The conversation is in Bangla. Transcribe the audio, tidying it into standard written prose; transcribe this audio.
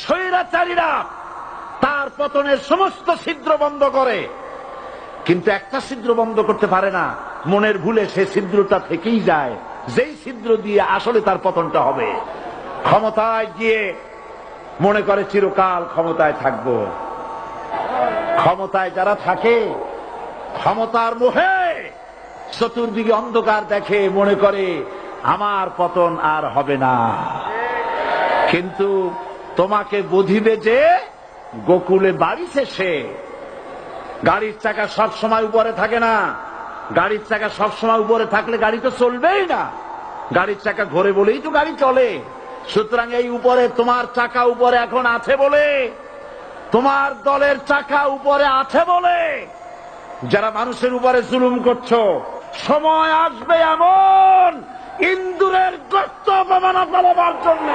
স্বৈরাচারীরা তার পতনের সমস্ত ছিদ্র বন্ধ করে, কিন্তু একটা ছিদ্র বন্ধ করতে পারে না। মনের ভুলে সে ছিদ্রটা থেকেই যায়, যেই ছিদ্র দিয়ে আসলে তার পতনটা হবে। ক্ষমতায় গিয়ে মনে করে চিরকাল ক্ষমতায় থাকবো। ক্ষমতায় যারা থাকে, ক্ষমতার মোহে চতুর্দিকে অন্ধকার দেখে, মনে করে আমার পতন আর হবে না। কিন্তু তোমাকে বুঝিবে যে গোকুলে বাড়ি শেষে। গাড়ির চাকা সব সময় উপরে থাকে না। গাড়ির চাকা সব সময় উপরে থাকলে গাড়ি তো চলবেই না। গাড়ির চাকা ঘোরে বলেই তো গাড়ি চলে। সুতরাং এই উপরে তোমার চাকা উপরে এখন আছে বলে, তোমার দলের চাকা উপরে আছে বলে যারা মানুষের উপরে জুলুম করছো, সময় আসবে এমন ইন্দুরের গর্ত অপমানা পালাবার জন্য